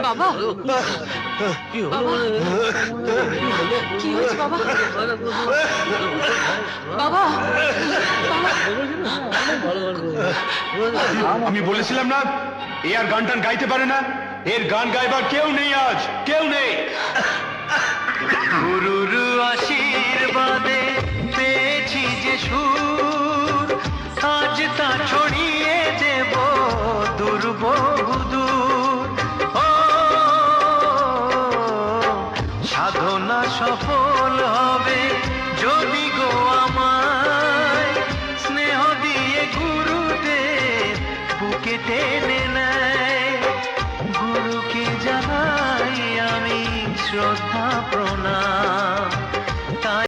বাবা কি হয়েছে বাবা? বাবা আমি বলেছিলাম না এ আর গান টান গাইতে পারে না, এর গান গাইবার কেউ নেই, আজ কেউ নেই। গুরুর আশীর্বাদে পেয়েছি যে সুর, আজ তা ছড়িয়ে দেব দূর বহুদূর। ও সাধনা সফল হবে যদি গো আমায় স্নেহ দিয়ে গুরুদেব বুকে টেনে নেয়। গুরুকে জানাই আমি শ্রদ্ধা প্রণাম।